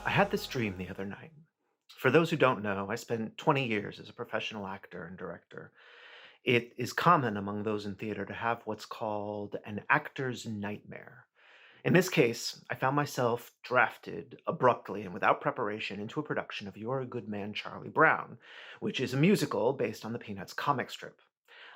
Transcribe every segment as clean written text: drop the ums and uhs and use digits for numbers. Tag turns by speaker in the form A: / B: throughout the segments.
A: I had this dream the other night. For those who don't know, I spent 20 years as a professional actor and director. It is common among those in theater to have what's called an actor's nightmare. In this case, I found myself drafted abruptly and without preparation into a production of You're a Good Man, Charlie Brown, which is a musical based on the Peanuts comic strip.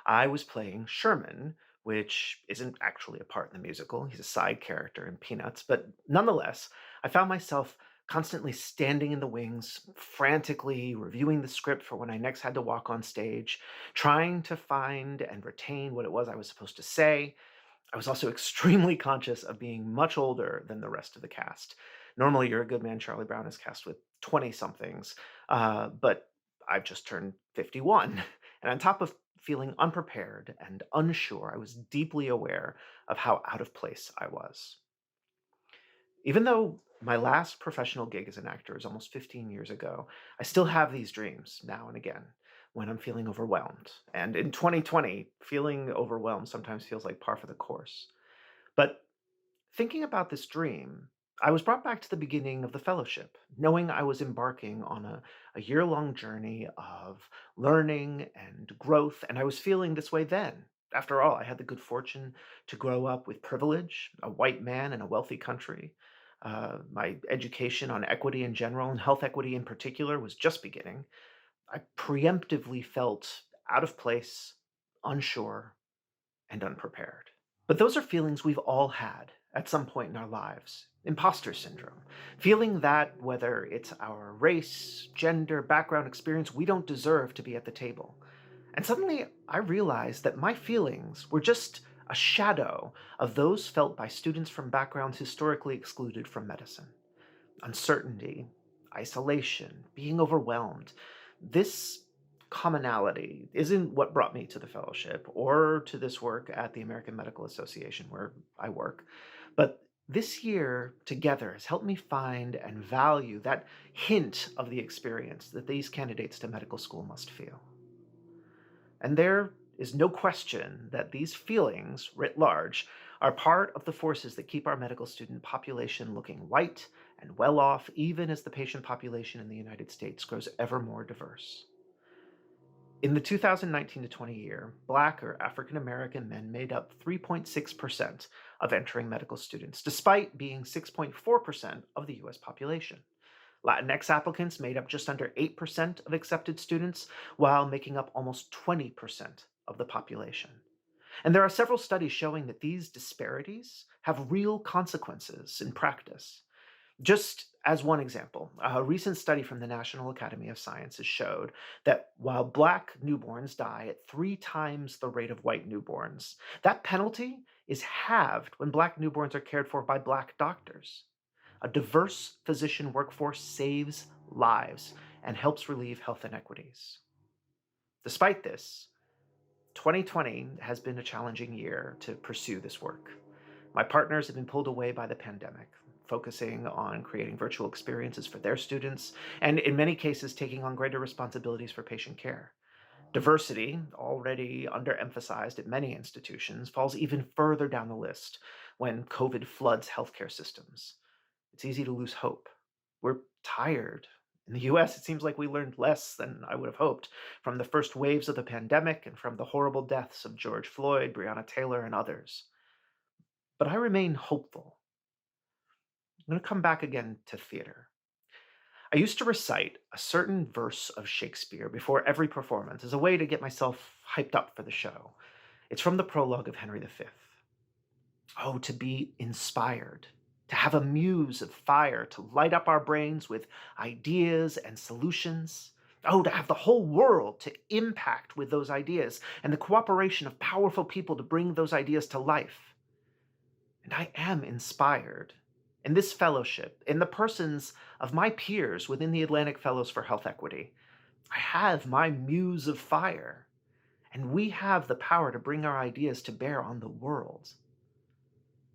A: I was playing Sherman, which isn't actually a part in the musical. He's a side character in Peanuts, but nonetheless, I found myself constantly standing in the wings, frantically reviewing the script for when I next had to walk on stage, trying to find and retain what it was I was supposed to say. I was also extremely conscious of being much older than the rest of the cast. Normally, You're a Good Man, Charlie Brown is cast with 20 somethings, but I've just turned 51. And on top of feeling unprepared and unsure, I was deeply aware of how out of place I was. Even though my last professional gig as an actor is almost 15 years ago, I still have these dreams now and again when I'm feeling overwhelmed. And in 2020, feeling overwhelmed sometimes feels like par for the course. But thinking about this dream, I was brought back to the beginning of the fellowship, knowing I was embarking on a year-long journey of learning and growth, and I was feeling this way then. After all, I had the good fortune to grow up with privilege, a white man in a wealthy country. My education on equity in general and health equity in particular was just beginning. I preemptively felt out of place, unsure, and unprepared. But those are feelings we've all had at some point in our lives. Imposter syndrome. Feeling that whether it's our race, gender, background, experience, we don't deserve to be at the table. And suddenly I realized that my feelings were just a shadow of those felt by students from backgrounds historically excluded from medicine. Uncertainty, isolation, being overwhelmed. This commonality isn't what brought me to the fellowship or to this work at the American Medical Association where I work, but this year together has helped me find and value that hint of the experience that these candidates to medical school must feel. And there is no question that these feelings, writ large, are part of the forces that keep our medical student population looking white and well off, even as the patient population in the United States grows ever more diverse. In the 2019 to 20 year, Black or African American men made up 3.6% of entering medical students, despite being 6.4% of the US population. Latinx applicants made up just under 8% of accepted students, while making up almost 20% of the population. And there are several studies showing that these disparities have real consequences in practice. Just as one example, a recent study from the National Academy of Sciences showed that while Black newborns die at 3 times the rate of white newborns, that penalty is halved when Black newborns are cared for by Black doctors. A diverse physician workforce saves lives and helps relieve health inequities. Despite this, 2020 has been a challenging year to pursue this work. My partners have been pulled away by the pandemic, focusing on creating virtual experiences for their students, and in many cases, taking on greater responsibilities for patient care. Diversity, already underemphasized at many institutions, falls even further down the list when COVID floods healthcare systems. It's easy to lose hope. We're tired. In the US, it seems like we learned less than I would have hoped from the first waves of the pandemic and from the horrible deaths of George Floyd, Breonna Taylor, and others. But I remain hopeful. I'm going to come back again to theater. I used to recite a certain verse of Shakespeare before every performance as a way to get myself hyped up for the show. It's from the prologue of Henry V. Oh, to be inspired, to have a muse of fire to light up our brains with ideas and solutions. Oh, to have the whole world to impact with those ideas and the cooperation of powerful people to bring those ideas to life. And I am inspired in this fellowship, in the persons of my peers within the Atlantic Fellows for Health Equity. I have my muse of fire, and we have the power to bring our ideas to bear on the world.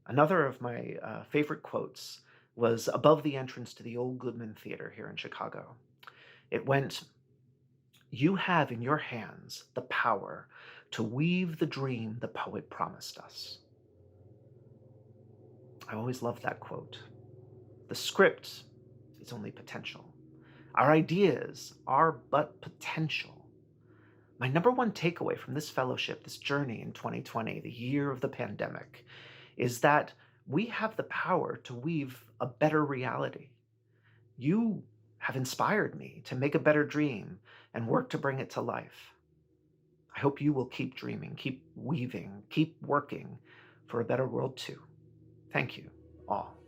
A: Another of my favorite quotes was above the entrance to the old Goodman Theater here in Chicago. It went, "You have in your hands the power to weave the dream the poet promised us." I always loved that quote. The script is only potential. Our ideas are but potential. My number one takeaway from this fellowship, this journey in 2020, the year of the pandemic, is that we have the power to weave a better reality. You have inspired me to make a better dream and work to bring it to life. I hope you will keep dreaming, keep weaving, keep working for a better world too. Thank you all.